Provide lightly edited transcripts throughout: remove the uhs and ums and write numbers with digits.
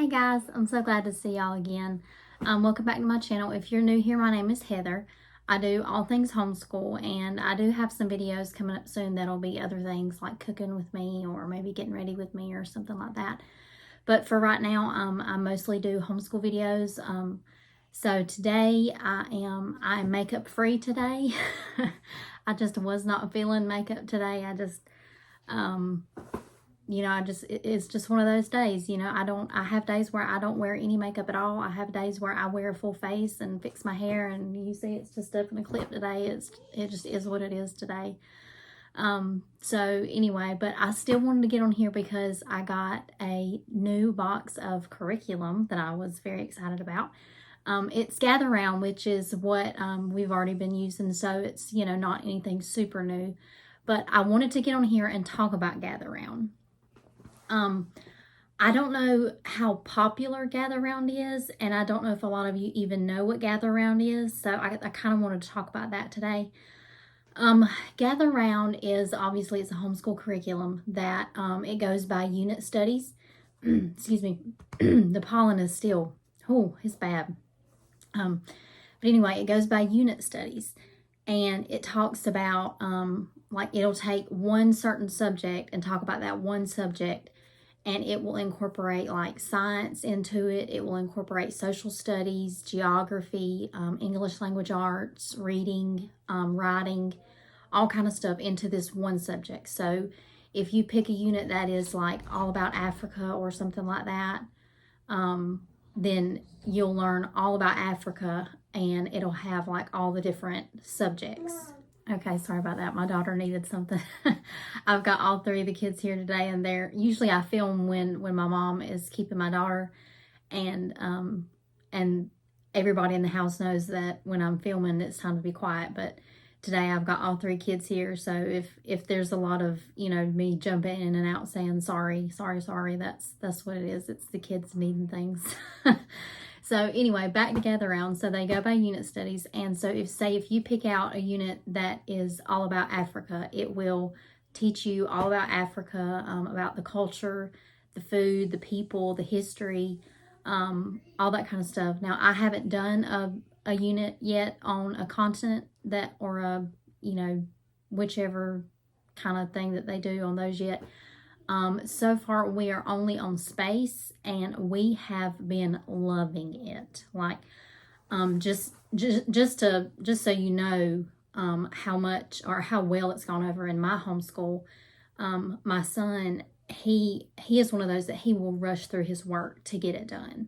Hey guys, I'm so glad to see y'all again. Welcome back to my channel. If you're new here, my name is Heather. I do all things homeschool, and I do have some videos coming up soon that'll be other things like cooking with me or maybe getting ready with me or something like that. But for right now, I mostly do homeschool videos. So today I'm makeup free today. I just was not feeling makeup today. It's just one of those days, I have days where I don't wear any makeup at all. I have days where I wear a full face and fix my hair, and you see it's just up in a clip today. It just is what it is today. So anyway, but I still wanted to get on here because I got a new box of curriculum that I was very excited about. It's Gather Round, which is what we've already been using, so it's, not anything super new. But I wanted to get on here and talk about Gather Round. I don't know how popular Gather Round is, and I don't know if a lot of you even know what Gather Round is, so I kind of wanted to talk about that today. Gather Round is obviously it's a homeschool curriculum that it goes by unit studies. Excuse me, the pollen is still, it's bad. But anyway, it goes by unit studies, and it talks about like it'll take one certain subject and talk about that one subject, and it will incorporate like science into it. It will incorporate social studies, geography, English language arts, reading, writing, all kind of stuff into this one subject. So if you pick a unit that is like all about Africa or something like that, then you'll learn all about Africa, and it'll have like all the different subjects. Okay, sorry about that. My daughter needed something. I've got all three of the kids here today, and usually I film when my mom is keeping my daughter, and everybody in the house knows that when I'm filming it's time to be quiet. But today I've got all three kids here, so if there's a lot of me jumping in and out saying sorry, that's what it is. It's the kids needing things. So anyway, back to Gather Round. So they go by unit studies. And so if you pick out a unit that is all about Africa, it will teach you all about Africa, about the culture, the food, the people, the history, all that kind of stuff. Now, I haven't done a unit yet on a continent or whichever kind of thing that they do on those yet. So far we are only on space, and we have been loving it. Like, just so you know, how much or how well it's gone over in my homeschool. My son, he is one of those that he will rush through his work to get it done.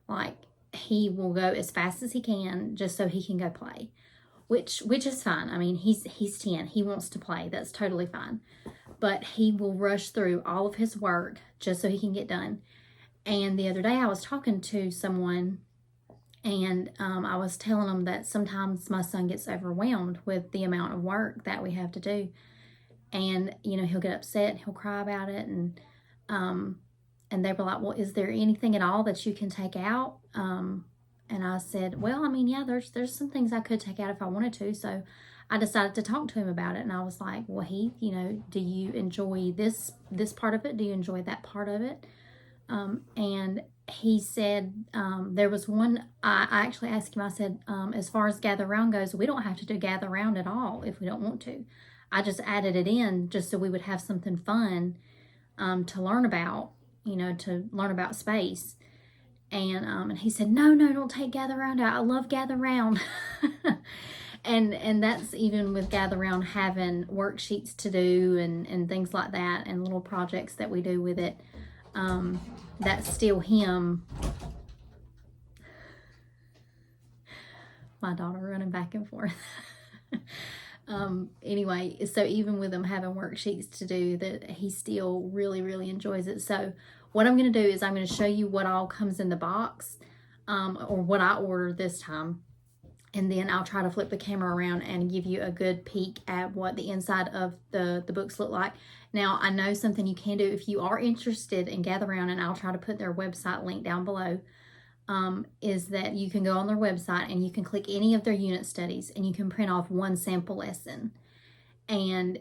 Like, he will go as fast as he can just so he can go play, which is fine. I mean, he's 10. He wants to play. That's totally fine. But he will rush through all of his work just so he can get done. And the other day I was talking to someone, and I was telling them that sometimes my son gets overwhelmed with the amount of work that we have to do. And, he'll get upset, he'll cry about it. And they were like, well, is there anything at all that you can take out? And I said, well, I mean, yeah, there's some things I could take out if I wanted to. So I decided to talk to him about it, and I was like, well, Heath, do you enjoy this part of it? Do you enjoy that part of it? And he said, there was one, I actually asked him, I said, as far as Gather Round goes, we don't have to do Gather Round at all if we don't want to. I just added it in just so we would have something fun to learn about, to learn about space. And he said, no, don't take Gather Round out. I love Gather Round. And that's even with Gather Round having worksheets to do and things like that, and little projects that we do with it. That's still him. My daughter running back and forth. Anyway, so even with him having worksheets to do, that he still really, really enjoys it. So what I'm going to do is I'm going to show you what all comes in the box, or what I ordered this time. And then I'll try to flip the camera around and give you a good peek at what the inside of the books look like. Now, I know something you can do if you are interested in Gather Round, and I'll try to put their website link down below, is that you can go on their website and you can click any of their unit studies, and you can print off one sample lesson. And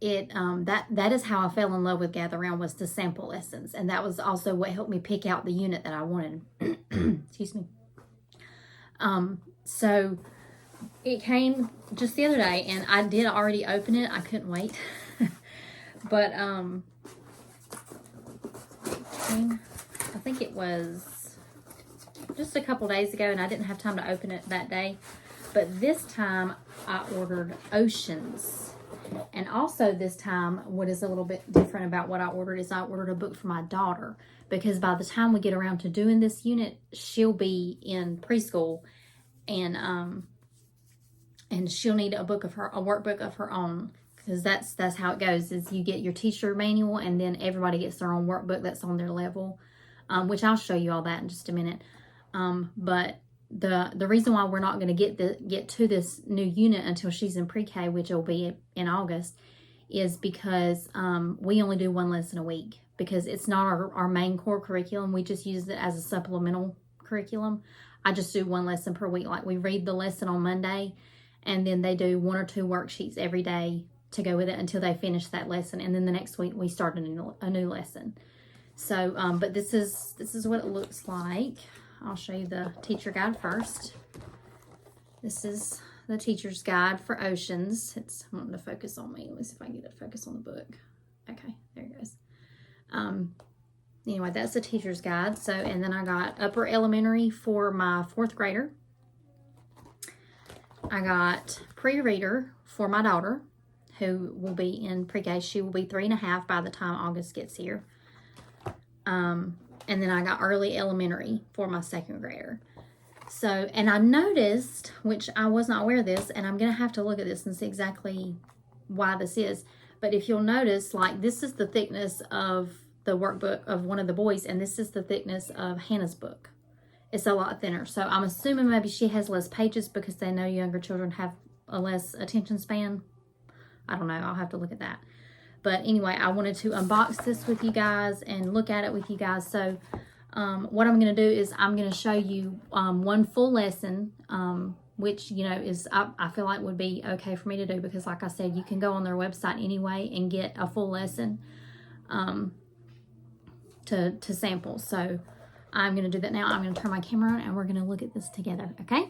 that is how I fell in love with Gather Round, was the sample lessons, and that was also what helped me pick out the unit that I wanted. Excuse me. So it came just the other day, and I did already open it. I couldn't wait. But I think it was just a couple days ago, and I didn't have time to open it that day. But this time I ordered Oceans. And also this time, what is a little bit different about what I ordered is I ordered a book for my daughter, because by the time we get around to doing this unit, she'll be in preschool, and she'll need a workbook of her own, because that's how it goes. Is you get your teacher manual, and then everybody gets their own workbook that's on their level, which I'll show you all that in just a minute. But the reason why we're not going to get to this new unit until she's in pre-K, which will be in August, is because we only do one lesson a week, because it's not our main core curriculum. We just use it as a supplemental curriculum. I just do one lesson per week. Like, we read the lesson on Monday, and then they do 1 or 2 worksheets every day to go with it until they finish that lesson, and then the next week we start a new lesson. So but this is what it looks like. I'll show you the teacher guide first. This is the teacher's guide for Oceans. It's wanting to focus on me. Let me see if I can get it to focus on the book. Okay, there it goes. Anyway, that's the teacher's guide. So, and then I got Upper Elementary for my 4th grader. I got Pre-Reader for my daughter, who will be in pre-K. She will be 3.5 by the time August gets here. And then I got Early Elementary for my 2nd grader. So, and I noticed, which I was not aware of this, and I'm going to have to look at this and see exactly why this is. But if you'll notice, like, this is the thickness of the workbook of one of the boys, and this is the thickness of Hannah's book. It's a lot thinner. So I'm assuming maybe she has less pages because they know younger children have a less attention span. I don't know. I'll have to look at that. But anyway, I wanted to unbox this with you guys and look at it with you guys. So what I'm going to do is I'm going to show you one full lesson, which, you know, is I feel like would be okay for me to do, because like I said, you can go on their website anyway and get a full lesson to sample. So I'm going to do that now. I'm going to turn my camera on and we're going to look at this together, okay?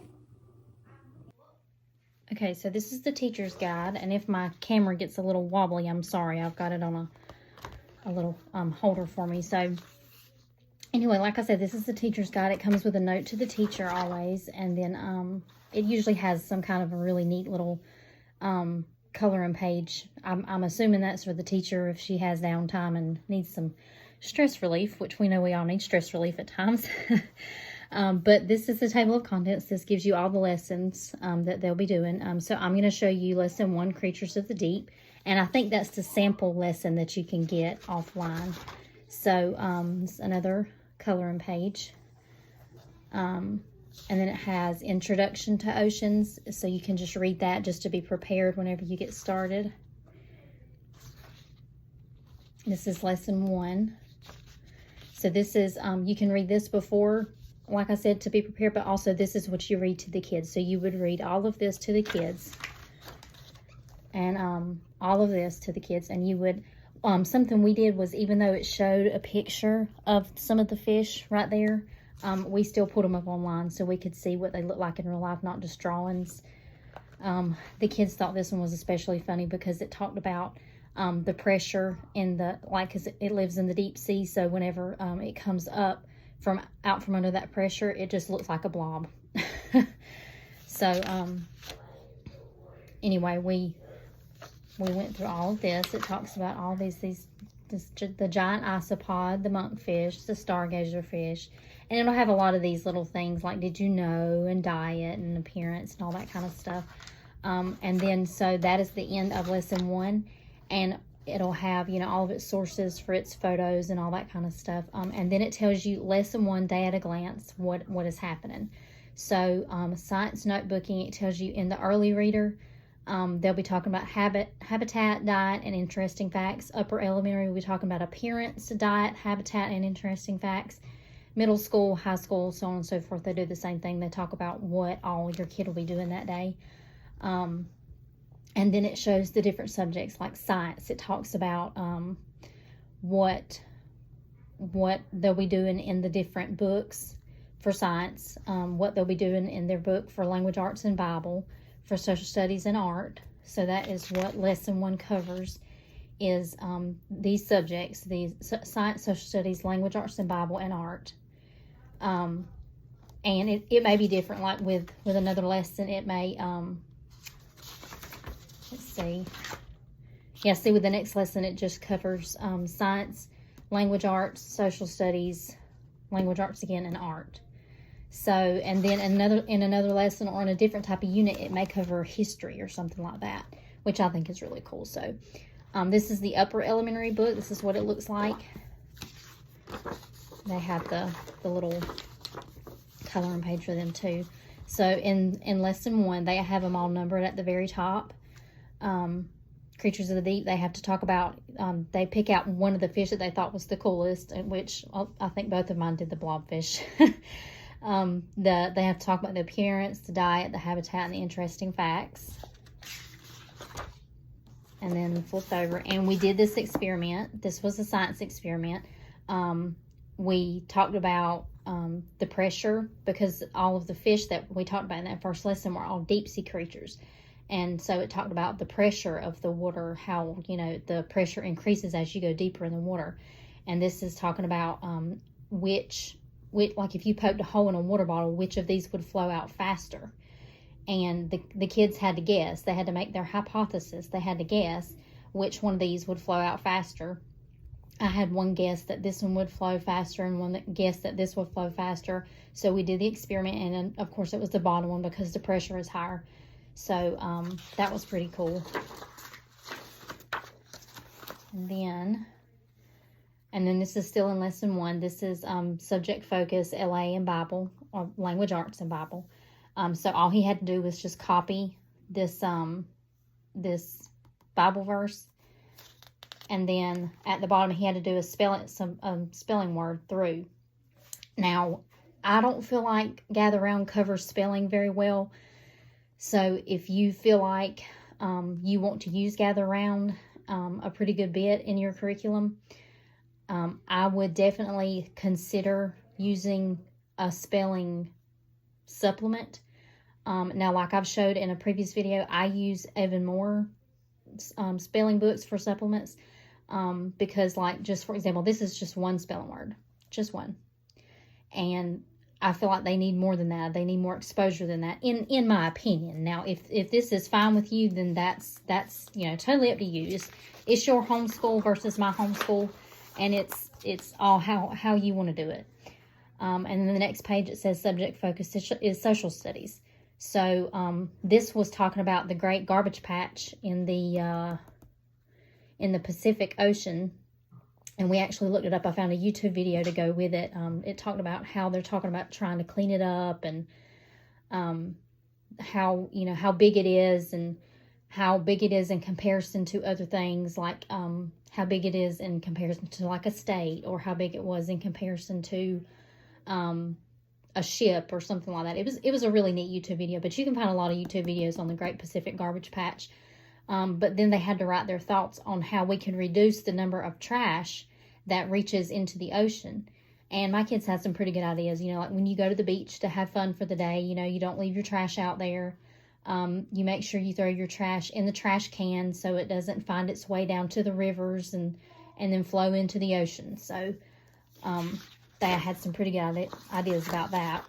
Okay, so this is the teacher's guide, and if my camera gets a little wobbly, I'm sorry. I've got it on a little holder for me. So anyway, like I said, this is the teacher's guide. It comes with a note to the teacher always, and then it usually has some kind of a really neat little coloring page. I'm assuming that's for the teacher if she has downtime and needs some stress relief, which we know we all need stress relief at times. But this is the table of contents. This gives you all the lessons that they'll be doing. So I'm going to show you lesson 1, Creatures of the Deep. And I think that's the sample lesson that you can get offline. So it's another coloring page. And then it has Introduction to Oceans. So you can just read that just to be prepared whenever you get started. This is lesson 1. So this is, you can read this before, like I said, to be prepared, but also this is what you read to the kids. So you would read all of this to the kids, and all of this to the kids, and you would, something we did was, even though it showed a picture of some of the fish right there, we still put them up online so we could see what they look like in real life, not just drawings. The kids thought this one was especially funny because it talked about the pressure in the, like, because it lives in the deep sea, so whenever it comes up out from under that pressure, it just looks like a blob. So anyway, we went through all of this. It talks about all the giant isopod, the monkfish, the stargazer fish, and it'll have a lot of these little things like did you know, and diet and appearance and all that kind of stuff. And then so that is the end of lesson 1, and it'll have, you know, all of its sources for its photos and all that kind of stuff. And then it tells you lesson 1 day at a glance, what is happening. So science notebooking, it tells you in the early reader, they'll be talking about habitat, diet, and interesting facts. Upper elementary, we'll be talking about appearance, diet, habitat, and interesting facts. Middle school, high school, so on and so forth, they do the same thing. They talk about what all your kid will be doing that day. And then it shows the different subjects like science. It talks about what they'll be doing in the different books for science, what they'll be doing in their book for language arts and Bible, for social studies and art. So that is what lesson 1 covers, is these subjects, these science, social studies, language arts and Bible, and art. And it may be different, like with another lesson. It may, let's see. Yeah, see, with the next lesson, it just covers science, language arts, social studies, language arts again, and art. So, and then in another lesson or in a different type of unit, it may cover history or something like that, which I think is really cool. So, this is the upper elementary book. This is what it looks like. They have the little coloring page for them too. So, in lesson 1, they have them all numbered at the very top. Creatures of the deep, they have to talk about, they pick out one of the fish that they thought was the coolest, which I think both of mine did the blobfish. They have to talk about the appearance, the diet, the habitat, and the interesting facts. And then flip over. And we did this experiment. This was a science experiment. We talked about the pressure, because all of the fish that we talked about in that first lesson were all deep sea creatures. And so it talked about the pressure of the water, how, the pressure increases as you go deeper in the water. And this is talking about which, like if you poked a hole in a water bottle, which of these would flow out faster. And the kids had to guess. They had to make their hypothesis. They had to guess which one of these would flow out faster. I had one guess that this one would flow faster, and one that guessed that this would flow faster. So we did the experiment, and of course it was the bottom one because the pressure is higher. So that was pretty cool. And then this is still in lesson 1. This is subject focus, LA and Bible, or language arts and Bible. So all he had to do was just copy this this Bible verse, and then at the bottom he had to do a spelling word through. Now, I don't feel like Gather Round covers spelling very well. So if you feel like you want to use Gather Round a pretty good bit in your curriculum, I would definitely consider using a spelling supplement. Now, like I've showed in a previous video, I use even more spelling books for supplements because, like, just for example, this is just one spelling word, just one. And I feel like they need more than that. They need more exposure than that, in my opinion. Now, if this is fine with you, then that's totally up to you. It's your homeschool versus my homeschool, and it's all how you want to do it. And then the next page, it says subject focus is social studies. So this was talking about the great garbage patch in the Pacific Ocean. And we actually looked it up. I found a YouTube video to go with it. It talked about how they're talking about trying to clean it up, and how big it is, and how big it is in comparison to other things, like how big it is in comparison to like a state, or how big it was in comparison to a ship or something like that. It was a really neat YouTube video, but you can find a lot of YouTube videos on the Great Pacific Garbage Patch. But then they had to write their thoughts on how we can reduce the number of trash that reaches into the ocean. And my kids had some pretty good ideas. Like when you go to the beach to have fun for the day, you don't leave your trash out there. You make sure you throw your trash in the trash can so it doesn't find its way down to the rivers and then flow into the ocean. So they had some pretty good ideas about that.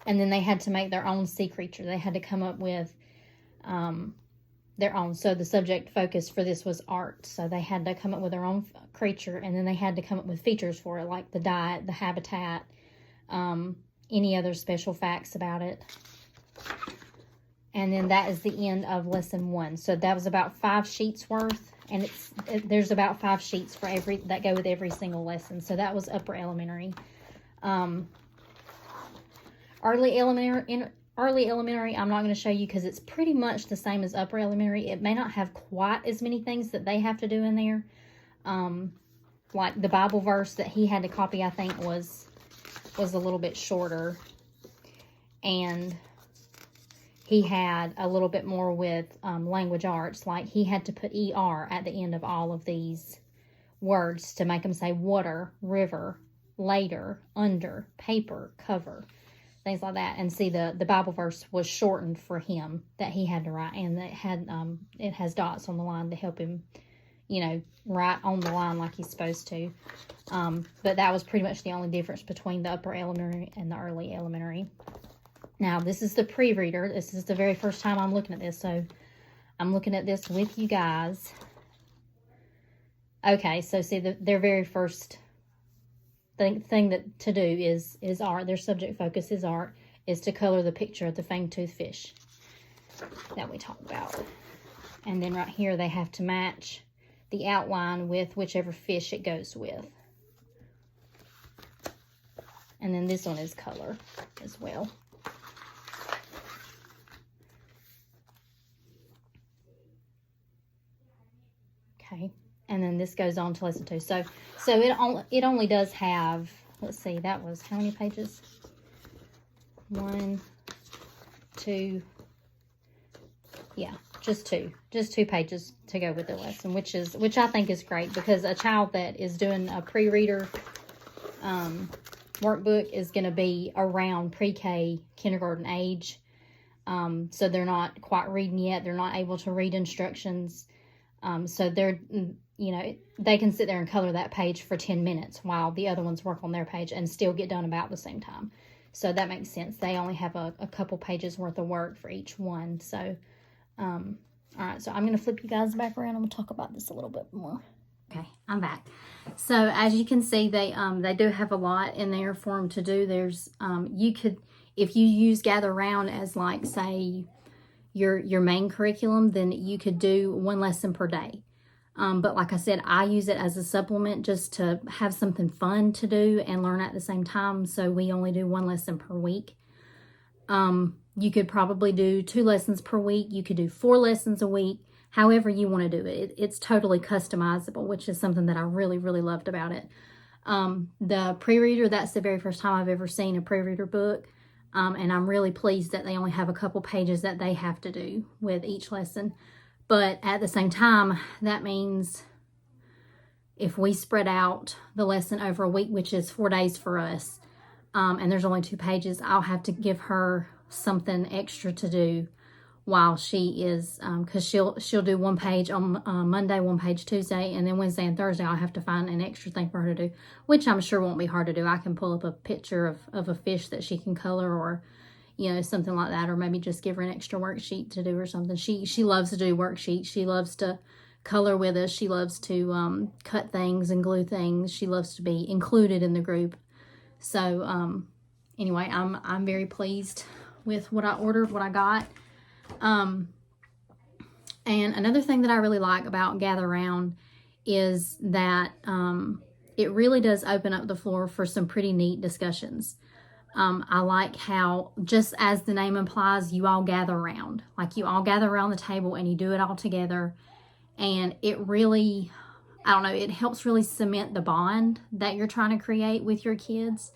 And then they had to make their own sea creature. They had to come up with their own. So the subject focus for this was art. So they had to come up with their own creature, and then they had to come up with features for it, like the diet, the habitat, any other special facts about it. And then that is the end of lesson 1. So that was about 5 sheets worth, and there's about 5 sheets for that go with every single lesson. So that was upper elementary. Early elementary, I'm not going to show you because it's pretty much the same as upper elementary. It may not have quite as many things that they have to do in there. Like the Bible verse that he had to copy, I think, was a little bit shorter. And he had a little bit more with language arts. Like he had to put ER at the end of all of these words to make them say water, river, later, under, paper, cover, things like that. And see, the Bible verse was shortened for him that he had to write, and it has dots on the line to help him, write on the line like he's supposed to. But that was pretty much the only difference between the upper elementary and the early elementary. Now, this is the pre-reader. This is the very first time I'm looking at this, so I'm looking at this with you guys. Okay, so see, their very first thing that to do is art. Their subject focus is art, is to color the picture of the fang-toothed fish that we talked about. And then right here, they have to match the outline with whichever fish it goes with. And then this one is color as well. Okay, and then this goes on to lesson 2. So it only does have, let's see, that was how many pages? 1, 2, yeah, just two pages to go with the lesson, which I think is great, because a child that is doing a pre-reader workbook is going to be around pre-K, kindergarten age. So they're not quite reading yet. They're not able to read instructions. So they're, they can sit there and color that page for 10 minutes while the other ones work on their page and still get done about the same time. So that makes sense. They only have a couple pages worth of work for each one. So, all right, so I'm going to flip you guys back around. I'm going to talk about this a little bit more. Okay, I'm back. So as you can see, they do have a lot in there for them to do. There's, you could, if you use Gather Round as like, say, your main curriculum, then you could do 1 lesson per day. But like I said, I use it as a supplement just to have something fun to do and learn at the same time. So we only do 1 lesson per week. You could probably do 2 lessons per week. You could do 4 lessons a week, however you want to do it. It's totally customizable, which is something that I really, really loved about it. The pre-reader, that's the very first time I've ever seen a pre-reader book. And I'm really pleased that they only have a couple pages that they have to do with each lesson. But at the same time, that means if we spread out the lesson over a week, which is 4 days for us, and there's only 2 pages, I'll have to give her something extra to do while she is, because she'll do 1 page on Monday, 1 page Tuesday, and then Wednesday and Thursday I'll have to find an extra thing for her to do, which I'm sure won't be hard to do. I can pull up a picture of a fish that she can color, or something like that, or maybe just give her an extra worksheet to do or something. She loves to do worksheets. She loves to color with us. She loves to cut things and glue things. She loves to be included in the group. So anyway, I'm very pleased with what I ordered, what I got. And another thing that I really like about Gather Round is that it really does open up the floor for some pretty neat discussions. I like how, just as the name implies, you all gather around. Like, you all gather around the table and you do it all together. And it really, I don't know, it helps really cement the bond that you're trying to create with your kids.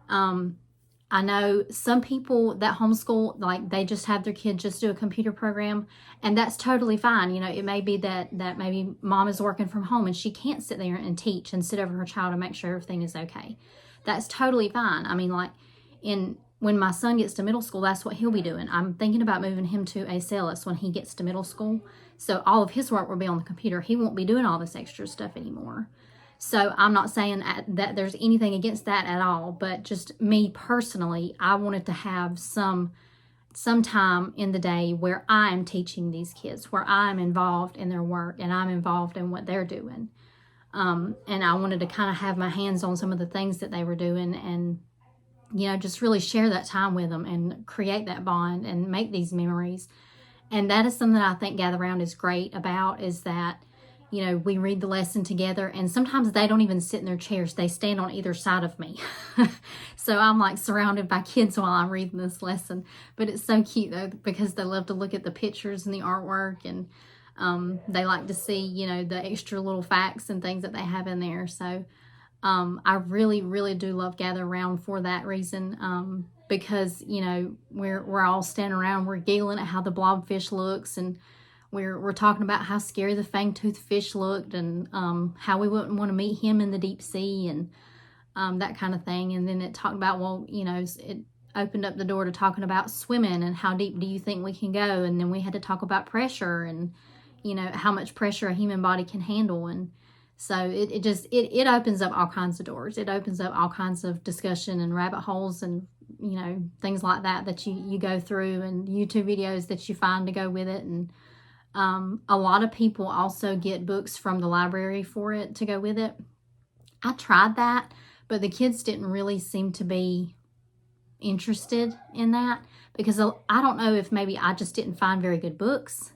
I know some people that homeschool, like, they just have their kid just do a computer program, and that's totally fine. It may be that maybe mom is working from home and she can't sit there and teach and sit over her child and make sure everything is okay. That's totally fine. I mean, like, when my son gets to middle school, that's what he'll be doing. I'm thinking about moving him to ACLS when he gets to middle school. So all of his work will be on the computer. He won't be doing all this extra stuff anymore. So I'm not saying that there's anything against that at all, but just me personally, I wanted to have some time in the day where I'm teaching these kids, where I'm involved in their work and I'm involved in what they're doing. And I wanted to kind of have my hands on some of the things that they were doing, and just really share that time with them and create that bond and make these memories. And that is something I think Gather Round is great about, is that, we read the lesson together, and sometimes they don't even sit in their chairs. They stand on either side of me. So I'm like surrounded by kids while I'm reading this lesson. But it's so cute though, because they love to look at the pictures and the artwork, and they like to see, the extra little facts and things that they have in there. So I really, really do love Gather Round for that reason. because, you know, we're all standing around, we're giggling at how the blobfish looks, and we're talking about how scary the fang-toothed fish looked, and how we wouldn't want to meet him in the deep sea, and that kind of thing. And then it talked about, well, you know, it opened up the door to talking about swimming and how deep do you think we can go. And then we had to talk about pressure and, you know, how much pressure a human body can handle. And so it opens up all kinds of doors. It opens up all kinds of discussion and rabbit holes and, you know, things like that you go through, and YouTube videos that you find to go with it. And a lot of people also get books from the library for it to go with it. I tried that, but the kids didn't really seem to be interested in that, because I don't know if maybe I just didn't find very good books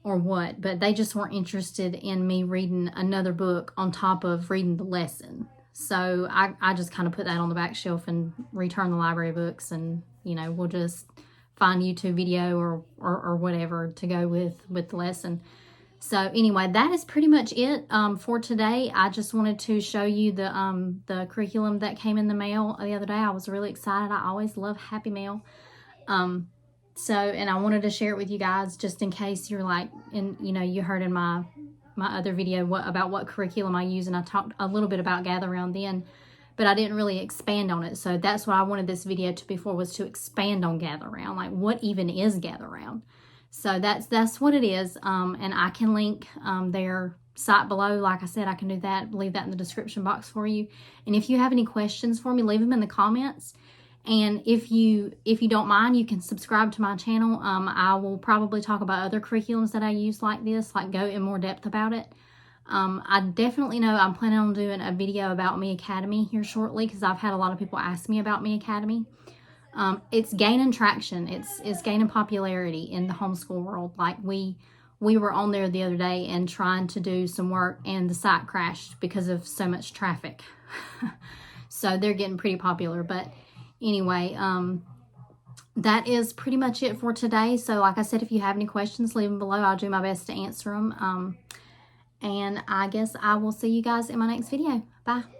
or what, but they just weren't interested in me reading another book on top of reading the lesson. So I just kind of put that on the back shelf and return the library books, and, you know, we'll just find YouTube video or whatever to go with the lesson. So anyway, that is pretty much it for today. I just wanted to show you the curriculum that came in the mail the other day. I was really excited. I always love Happy Mail. And I wanted to share it with you guys just in case you're like, and you know, you heard in my other video about what curriculum I use, and I talked a little bit about Gather Round then, but I didn't really expand on it. So that's what I wanted this video to be for, was to expand on Gather Round. Like, what even is Gather Round? So that's what it is. And I can link their site below. Like I said, I can do that, leave that in the description box for you. And if you have any questions for me, leave them in the comments. And if you don't mind, you can subscribe to my channel. I will probably talk about other curriculums that I use like this, like go in more depth about it. I definitely know I'm planning on doing a video about Me Academy here shortly, because I've had a lot of people ask me about Me Academy. It's gaining traction. It's gaining popularity in the homeschool world. Like we were on there the other day and trying to do some work, and the site crashed because of so much traffic. So they're getting pretty popular. But anyway, that is pretty much it for today. So like I said, if you have any questions, leave them below. I'll do my best to answer them. And I guess I will see you guys in my next video. Bye.